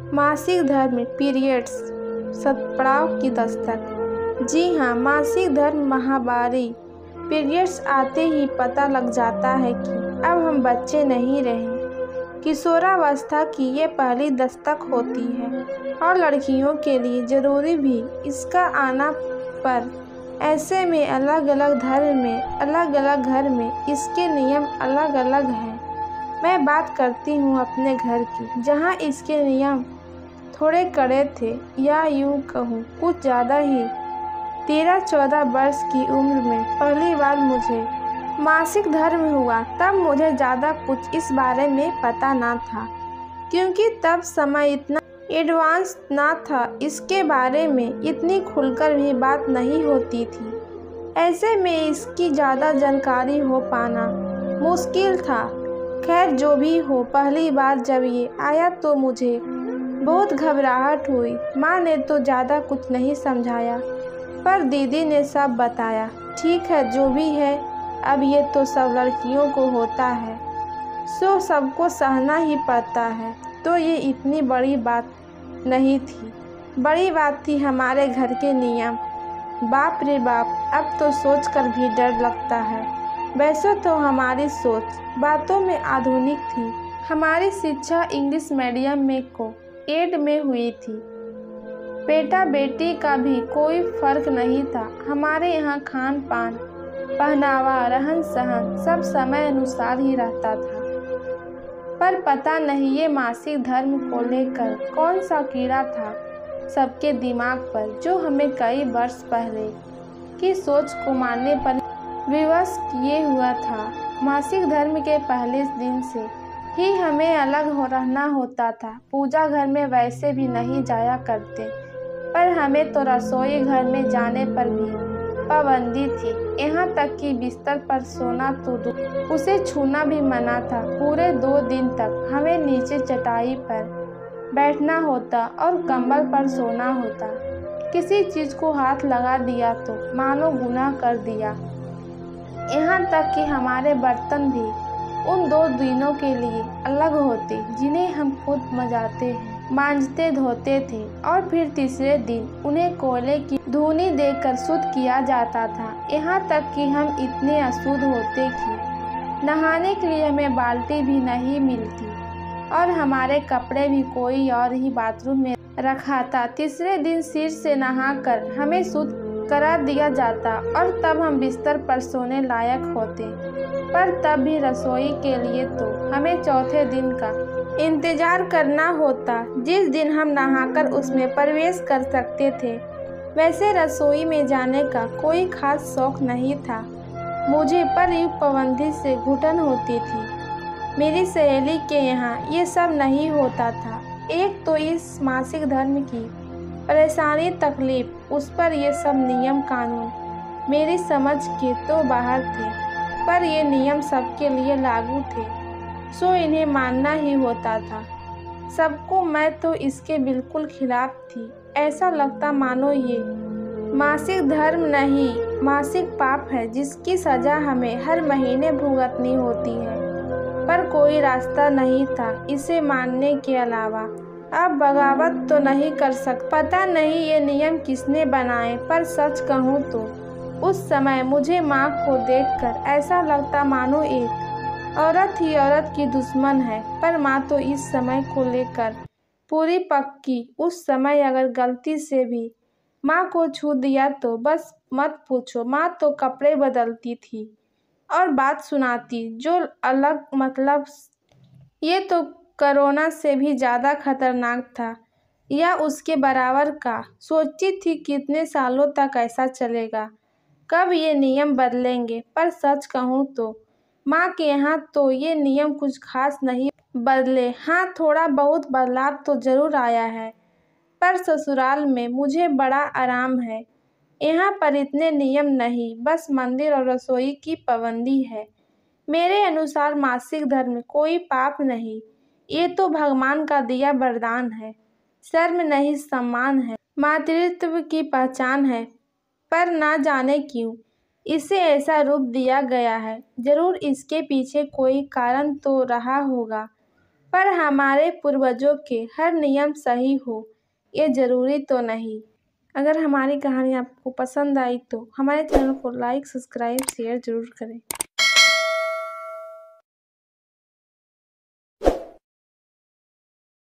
मासिक धर्म पीरियड्स सतपड़ाव की दस्तक। जी हाँ, मासिक धर्म माहवारी पीरियड्स आते ही पता लग जाता है कि अब हम बच्चे नहीं रहे। किशोरावस्था की ये पहली दस्तक होती है और लड़कियों के लिए ज़रूरी भी इसका आना, पर ऐसे में अलग अलग धर्म में, अलग अलग घर में इसके नियम अलग अलग हैं। मैं बात करती हूँ अपने घर की, जहाँ इसके नियम थोड़े कड़े थे, या यूँ कहूँ कुछ ज़्यादा ही। 13-14 वर्ष की उम्र में पहली बार मुझे मासिक धर्म हुआ। तब मुझे ज़्यादा कुछ इस बारे में पता ना था, क्योंकि तब समय इतना एडवांस ना था, इसके बारे में इतनी खुलकर भी बात नहीं होती थी। ऐसे में इसकी ज़्यादा जानकारी हो पाना मुश्किल था। खैर जो भी हो, पहली बार जब ये आया तो मुझे बहुत घबराहट हुई। माँ ने तो ज़्यादा कुछ नहीं समझाया, पर दीदी ने सब बताया। ठीक है, जो भी है, अब ये तो सब लड़कियों को होता है, सो सबको सहना ही पड़ता है। तो ये इतनी बड़ी बात नहीं थी। बड़ी बात थी हमारे घर के नियम। बाप रे बाप, अब तो सोचकर भी डर लगता है। वैसे तो हमारी सोच बातों में आधुनिक थी। हमारी शिक्षा इंग्लिश मीडियम में को-एड में हुई थी। बेटा बेटी का भी कोई फर्क नहीं था। हमारे यहाँ खान पान, पहनावा, रहन सहन सब समय अनुसार ही रहता था। पर पता नहीं ये मासिक धर्म को लेकर कौन सा कीड़ा था सबके दिमाग पर, जो हमें कई वर्ष पहले की सोच को मानने पर विवश किए हुआ था। मासिक धर्म के पहले दिन से ही हमें अलग रहना होता था। पूजा घर में वैसे भी नहीं जाया करते, पर हमें तो रसोई घर में जाने पर भी पाबंदी थी। यहाँ तक कि बिस्तर पर सोना तो दूर, उसे छूना भी मना था। पूरे 2 दिन तक हमें नीचे चटाई पर बैठना होता और कंबल पर सोना होता। किसी चीज़ को हाथ लगा दिया तो मानो गुनाह कर दिया। यहाँ तक कि हमारे बर्तन भी उन 2 दिनों के लिए अलग होते, जिन्हें हम खुद मांजते धोते थे, और फिर तीसरे दिन उन्हें कोयले की धूनी देकर शुद्ध किया जाता था। यहाँ तक कि हम इतने अशुद्ध होते कि नहाने के लिए हमें बाल्टी भी नहीं मिलती, और हमारे कपड़े भी कोई और ही बाथरूम में रखा था। तीसरे दिन सिर से नहाकर हमें शुद्ध करा दिया जाता, और तब हम बिस्तर पर सोने लायक होते। पर तब भी रसोई के लिए तो हमें चौथे दिन का इंतजार करना होता, जिस दिन हम नहाकर उसमें प्रवेश कर सकते थे। वैसे रसोई में जाने का कोई खास शौक नहीं था मुझे, पर यूँ पाबंदी से घुटन होती थी। मेरी सहेली के यहाँ ये सब नहीं होता था। एक तो इस मासिक धर्म की परेशानी तकलीफ, उस पर ये सब नियम कानून मेरी समझ के तो बाहर थे, पर ये नियम सबके लिए लागू थे, सो इन्हें मानना ही होता था सबको। मैं तो इसके बिल्कुल खिलाफ थी। ऐसा लगता मानो ये मासिक धर्म नहीं, मासिक पाप है, जिसकी सज़ा हमें हर महीने भुगतनी होती है। पर कोई रास्ता नहीं था इसे मानने के अलावा। अब बगावत तो नहीं कर सकता। पता नहीं ये नियम किसने बनाए, पर सच कहूँ तो उस समय मुझे माँ को देखकर ऐसा लगता मानो एक औरत ही औरत की दुश्मन है। पर माँ तो इस समय को लेकर पूरी पक्की। उस समय अगर गलती से भी माँ को छू दिया तो बस मत पूछो, माँ तो कपड़े बदलती थी और बात सुनाती जो अलग। मतलब ये तो कोरोना से भी ज़्यादा खतरनाक था, या उसके बराबर का। सोचती थी कितने सालों तक ऐसा चलेगा, कब ये नियम बदलेंगे। पर सच कहूँ तो माँ के यहाँ तो ये नियम कुछ खास नहीं बदले। हाँ, थोड़ा बहुत बदलाव तो ज़रूर आया है, पर ससुराल में मुझे बड़ा आराम है। यहाँ पर इतने नियम नहीं, बस मंदिर और रसोई की पाबंदी है। मेरे अनुसार मासिक धर्म कोई पाप नहीं, ये तो भगवान का दिया वरदान है। शर्म नहीं, सम्मान है, मातृत्व की पहचान है। पर ना जाने क्यों इसे ऐसा रूप दिया गया है। जरूर इसके पीछे कोई कारण तो रहा होगा। पर हमारे पूर्वजों के हर नियम सही हो ये ज़रूरी तो नहीं। अगर हमारी कहानी आपको पसंद आई तो हमारे चैनल को लाइक, सब्सक्राइब, शेयर ज़रूर करें।